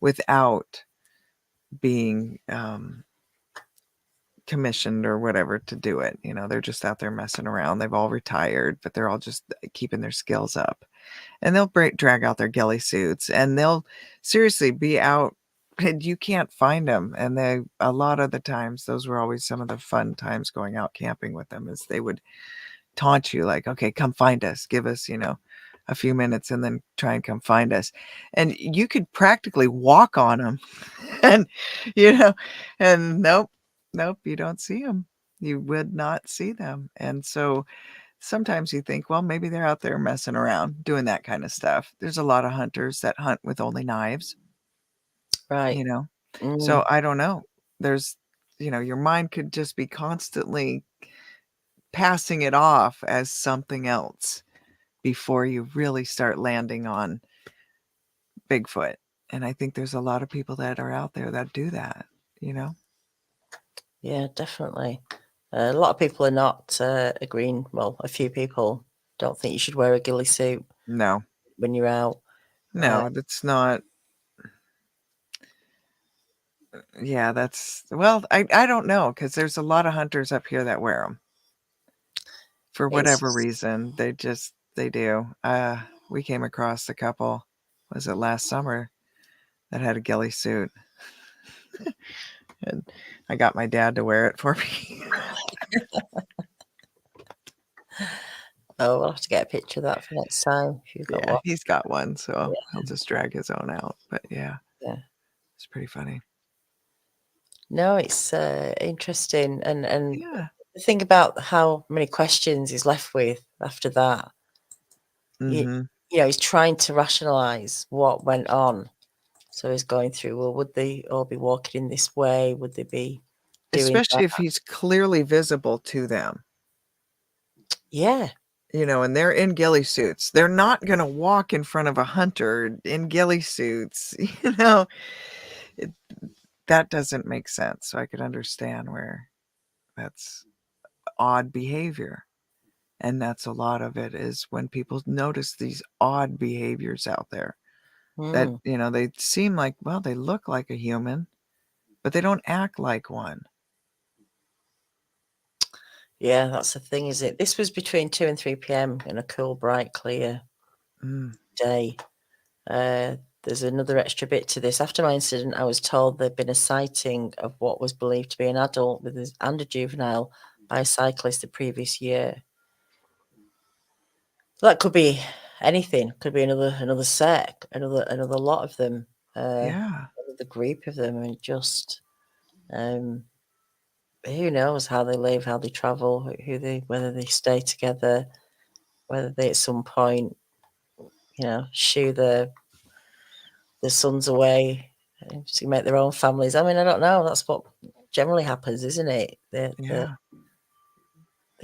without being commissioned or whatever to do it. They're just out there messing around. They've all retired, but they're all just keeping their skills up. And they'll drag out their ghillie suits, and they'll seriously be out, and you can't find them. And a lot of the times, those were always some of the fun times going out camping with them, is they would taunt you like, okay, come find us, give us, a few minutes, and then try and come find us. And you could practically walk on them and, and nope, you don't see them. You would not see them. And so sometimes you think, well, maybe they're out there messing around doing that kind of stuff. There's a lot of hunters that hunt with only knives,
Right.
So I don't know. There's, your mind could just be constantly passing it off as something else before you really start landing on Bigfoot. And I think there's a lot of people that are out there that do that,
Yeah, definitely. A lot of people are not agreeing. Well, a few people don't think you should wear a ghillie suit
No.
when you're out.
No, that's not. Yeah, well, I don't know, because there's a lot of hunters up here that wear them for whatever reason. They do. We came across a couple, was it last summer, that had a ghillie suit. And I got my dad to wear it for me.
Oh, we'll have to get a picture of that for next time if you've got one.
He's got one, so he'll just drag his own out. But it's pretty funny.
No, it's interesting, and
Yeah.
think about how many questions he's left with after that. He's trying to rationalize what went on. So he's going through, well, would they all be walking in this way? Would they be doing
Especially
that?
if he's clearly visible to them.
Yeah.
And they're in ghillie suits. They're not going to walk in front of a hunter in ghillie suits. that doesn't make sense. So I could understand where that's odd behavior. And that's a lot of it, is when people notice these odd behaviors out there that, they seem like, well, they look like a human, but they don't act like one.
Yeah, that's the thing, is it? This was between 2 and 3 p.m. in a cool, bright, clear day. There's another extra bit to this. After my incident, I was told there'd been a sighting of what was believed to be an adult and a juvenile by a cyclist the previous year. That could be anything. Could be another set, another lot of them.
Yeah.
The group of them, and just who knows how they live, how they travel, whether they stay together, whether they at some point, shoo the sons away to make their own families. I mean, I don't know. That's what generally happens, isn't it? They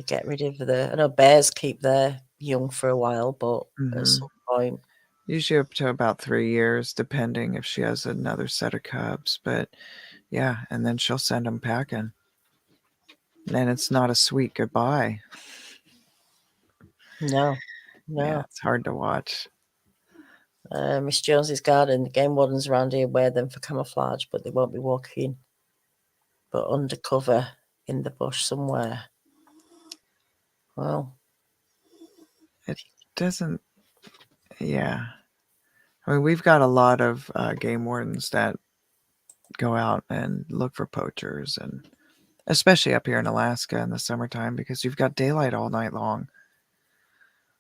get rid of I know bears keep their young for a while, but at some point.
Usually up to about 3 years, depending if she has another set of cubs. But yeah, and then she'll send them packing. And it's not a sweet goodbye.
No.
Yeah, it's hard to watch.
Miss Jones's garden, the game wardens around here wear them for camouflage, but they won't be walking but undercover in the bush somewhere. Well,
it doesn't. Yeah, I mean, we've got a lot of game wardens that go out and look for poachers, and especially up here in Alaska in the summertime, because you've got daylight all night long.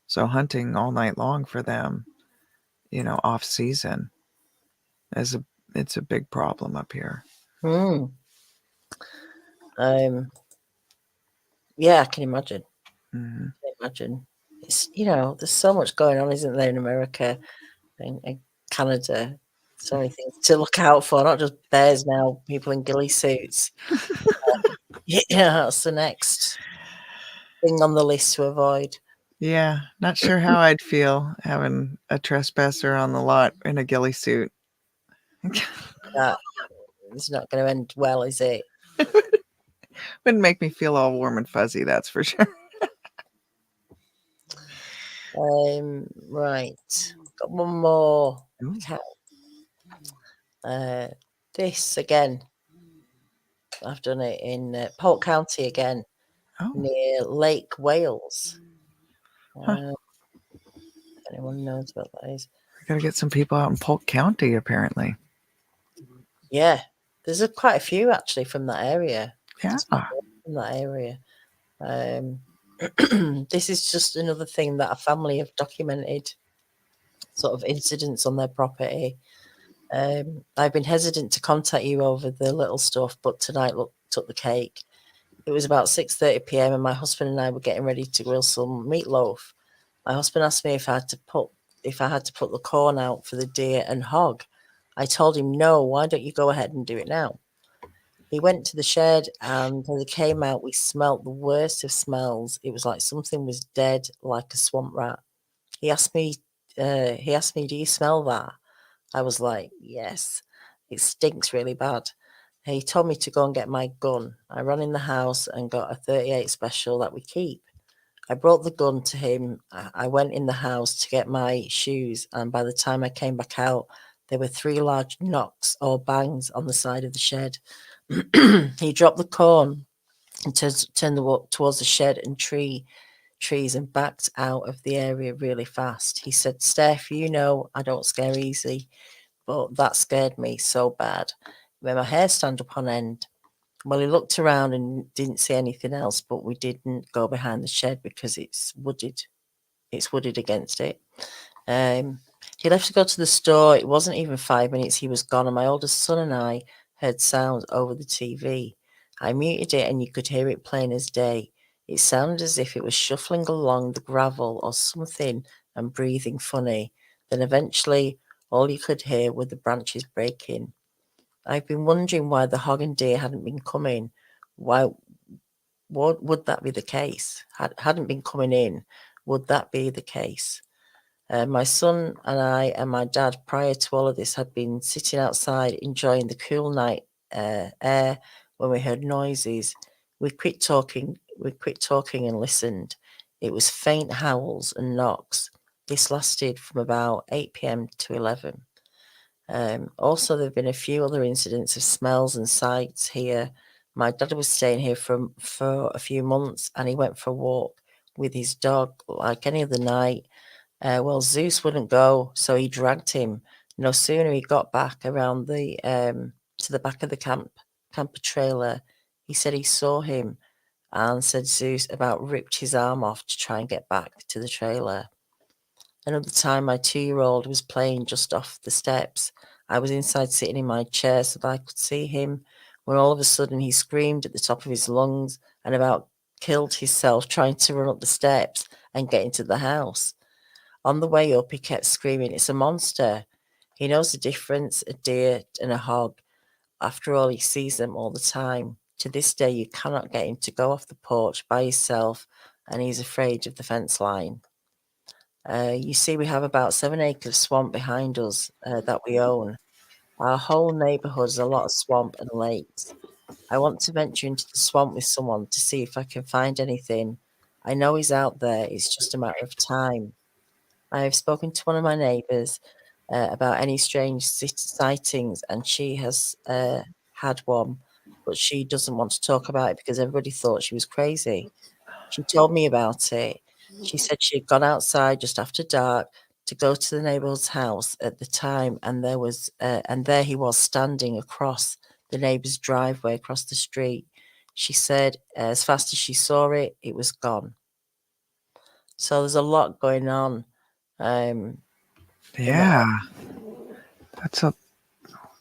So hunting all night long for them, off season, it's a big problem up here.
Yeah, I can imagine. It's, there's so much going on, isn't there, in America and Canada? So many things to look out for, not just bears now, people in ghillie suits. That's the next thing on the list to avoid.
Yeah, not sure how I'd feel having a trespasser on the lot in a ghillie suit.
That is not going to end well, is it?
Wouldn't make me feel all warm and fuzzy, that's for sure.
Right. Got one more account. This again. I've done it in Polk County again, near Lake Wales. Anyone knows what that is?
We gotta get some people out in Polk County, apparently.
Yeah, there's quite a few actually from that area.
Yeah,
from that area. This is just another thing that a family have documented, sort of incidents on their property. I've been hesitant to contact you over the little stuff, but tonight took the cake. It was about 6:30 p.m. and my husband and I were getting ready to grill some meatloaf. My husband asked me if I had to put the corn out for the deer and hog. I told him, no, why don't you go ahead and do it now? He went to the shed, and when he came out, we smelt the worst of smells. It was like something was dead, like a swamp rat. He asked me, do you smell that? I was like, yes, it stinks really bad. He told me to go and get my gun. I ran in the house and got a 38 special that we keep. I brought the gun to him. I went in the house to get my shoes, and by the time I came back out, there were 3 large knocks or bangs on the side of the shed. He dropped the corn and turned towards the shed and trees and backed out of the area really fast. He said, Steph, I don't scare easy, but that scared me so bad. It made my hair stand up on end. Well, he looked around and didn't see anything else, but we didn't go behind the shed because it's wooded. It's wooded against it. He left to go to the store. It wasn't even 5 minutes. He was gone, and my oldest son and I heard sounds over the TV. I muted it, and you could hear it plain as day. It sounded as if it was shuffling along the gravel or something and breathing funny. Then eventually, all you could hear were the branches breaking. I've been wondering why the hog and deer hadn't been coming. Why would that be the case? Hadn't been coming in. Would that be the case? My son and I and my dad, prior to all of this, had been sitting outside enjoying the cool night air when we heard noises. We quit talking. We quit talking and listened. It was faint howls and knocks. This lasted from about 8 p.m. to 11. Also, there have been a few other incidents of smells and sights here. My dad was staying here for a few months, and he went for a walk with his dog like any other night. Well, Zeus wouldn't go, so he dragged him. No sooner he got back around the to the back of the camper trailer, he said he saw him, and said Zeus about ripped his arm off to try and get back to the trailer. Another time, my 2-year-old was playing just off the steps. I was inside sitting in my chair so that I could see him, when all of a sudden he screamed at the top of his lungs and about killed himself trying to run up the steps and get into the house. On the way up, he kept screaming, "It's a monster." He knows the difference, a deer and a hog. After all, he sees them all the time. To this day, you cannot get him to go off the porch by himself, and he's afraid of the fence line. You see, we have about 7 acres of swamp behind us that we own. Our whole neighbourhood is a lot of swamp and lakes. I want to venture into the swamp with someone to see if I can find anything. I know he's out there, it's just a matter of time. I have spoken to one of my neighbours about any strange sightings, and she has had one, but she doesn't want to talk about it because everybody thought she was crazy. She told me about it. She said she had gone outside just after dark to go to the neighbour's house at the time, and there he was standing across the neighbour's driveway across the street. She said as fast as she saw it, it was gone. So there's a lot going on.
Yeah.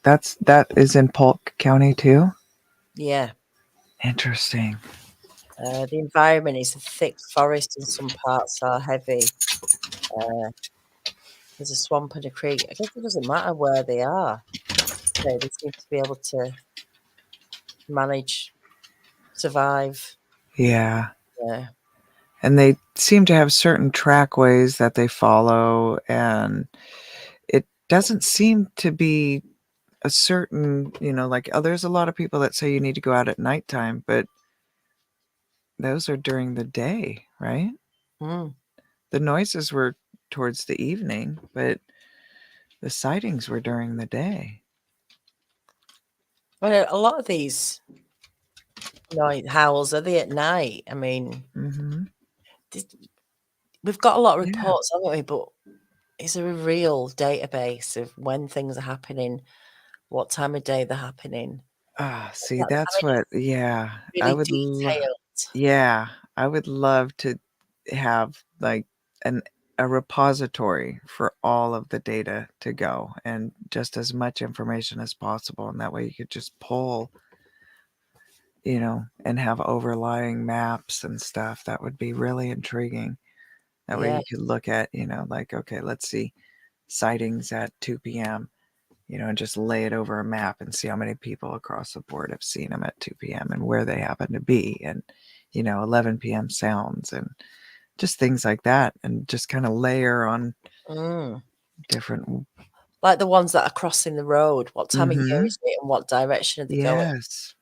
That is in Polk County too.
Yeah.
Interesting.
The environment is a thick forest, and some parts are heavy. There's a swamp and a creek. I guess it doesn't matter where they are. They seem to be able to manage, survive.
Yeah.
Yeah.
And they seem to have certain trackways that they follow, and it doesn't seem to be a certain, like, there's a lot of people that say you need to go out at nighttime, but those are during the day, right?
Mm.
The noises were towards the evening, but the sightings were during the day.
Well, a lot of these night howls, are they at night? I mean,
Mm-hmm.
we've got a lot of
Yeah.
reports, haven't we? But is there a real database of when things are happening, what time of day they're happening?
See,
I
that's
mean,
what, yeah,
really detailed.
yeah, I would love to have like a repository for all of the data to go, and just as much information as possible. And that way you could just pull, and have overlying maps and stuff. That would be really intriguing. That way
Yeah.
you could look at, like, okay, let's see sightings at 2 p.m., and just lay it over a map and see how many people across the board have seen them at 2 p.m. and where they happen to be. And, 11 p.m. sounds and just things like that. And just kind of layer on different.
Like the ones that are crossing the road. What time of year
Mm-hmm.
is it and what direction are they going?
Yes.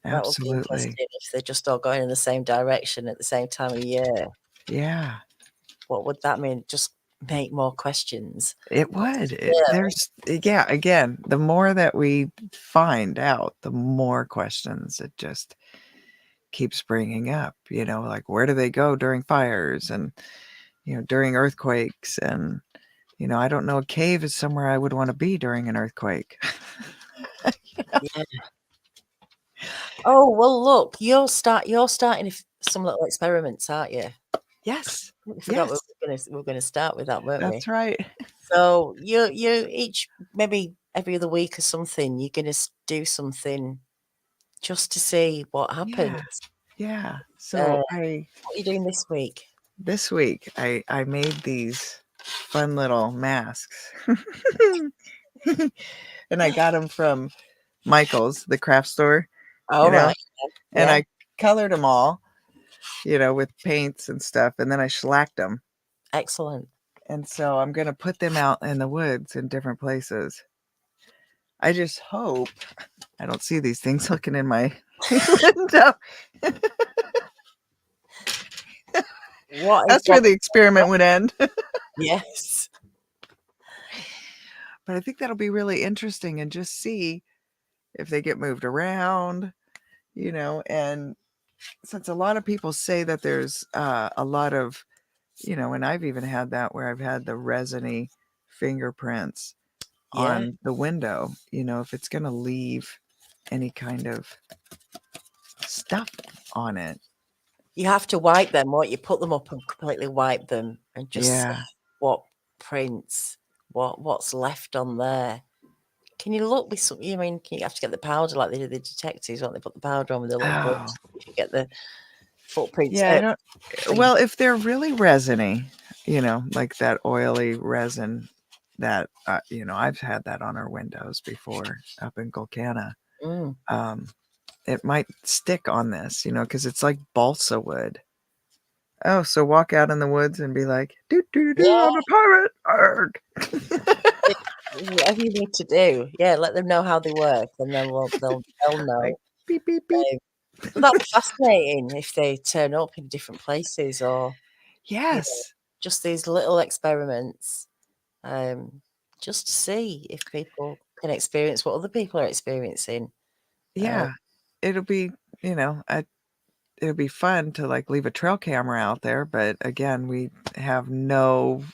That would be
Absolutely.
interesting if they're just all going in the same direction at the same time of year.
Yeah.
What would that mean? Just make more questions.
It would.
Yeah.
Yeah, again, the more that we find out, the more questions it just keeps bringing up, like, where do they go during fires and, during earthquakes? And, I don't know, a cave is somewhere I would want to be during an earthquake.
Yeah. Oh, well, look, you're starting some little experiments, aren't you?
Yes.
We forgot
Yes.
we were gonna start with that, weren't we?
That's right.
So you each maybe every other week or something, you're gonna do something just to see what happens.
Yeah. Yeah. So
What are you doing this week?
this week I made these fun little masks. And I got them from Michael's, the craft store,
All right.
and
Yeah.
I colored them all, with paints and stuff, and then I shellacked them.
Excellent.
And so I'm going to put them out in the woods in different places. I just hope I don't see these things looking in my window.
What is
That's where the experiment would end.
Yes.
But I think that'll be really interesting and just see if they get moved around, and since a lot of people say that there's a lot of, and I've even had that where I've had the resiny fingerprints
Yeah.
on the window, if it's going to leave any kind of stuff on it.
You have to wipe them, won't you? Put them up and completely wipe them and just see what prints, what's left on there. Can you look with some? You have to get the powder like they do the detectives, won't they? Put the powder on with a little brush. You get the footprints.
Yeah, I don't. Well, if they're really resiny, like that oily resin that I've had that on our windows before up in Golcana. It might stick on this, because it's like balsa wood. Oh, so walk out in the woods and be like, "Do do do, I'm a pirate!" Arg.
Whatever you need to do, let them know how they work, and then they'll know.
Like, beep beep beep.
But that'd be fascinating if they turn up in different places, or just these little experiments, just to see if people can experience what other people are experiencing.
Yeah, it'll be it'll be fun to like leave a trail camera out there, but again, we have no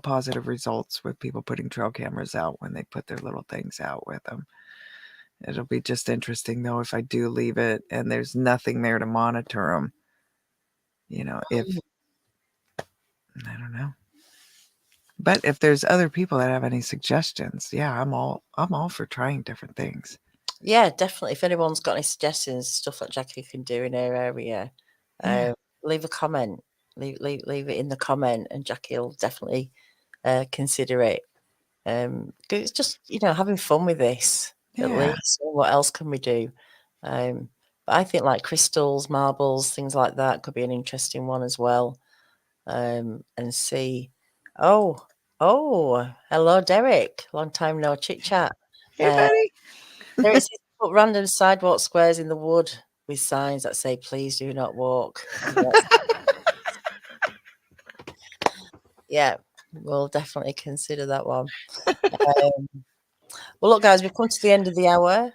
positive results with people putting trail cameras out when they put their little things out with them. It'll be just interesting though if I do leave it and there's nothing there to monitor them. If I don't know. But if there's other people that have any suggestions, I'm all for trying different things.
Yeah, definitely. If anyone's got any suggestions, stuff that Jackie can do in her area, leave a comment. Leave it in the comment, and Jackie will definitely consider it. 'Cause it's just having fun with this. At least, what else can we do? But I think like crystals, marbles, things like that could be an interesting one as well. And see. Oh, hello, Derek. Long time no chit chat.
Hey, buddy.
Derek says put random sidewalk squares in the wood with signs that say "Please do not walk." Yeah, we'll definitely consider that one. Well, look, guys, we've come to the end of the hour.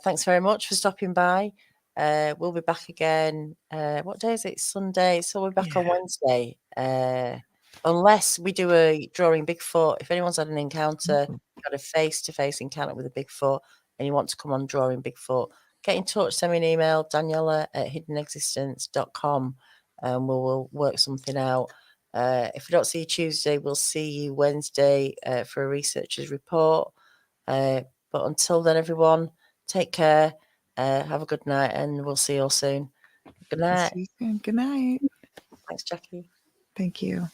Thanks very much for stopping by. We'll be back again. What day is it? Sunday. So we'll be back on Wednesday. Unless we do a drawing Bigfoot. If anyone's had an encounter, got a face-to-face encounter with a Bigfoot, and you want to come on drawing Bigfoot, get in touch. Send me an email, Daniela@hiddenexistence.com, and we'll work something out. If we don't see you Tuesday, we'll see you Wednesday for a researcher's report. But until then, everyone, take care. Have a good night, and we'll see you all soon. Good night.
See you soon. Good night.
Thanks, Jackie.
Thank you.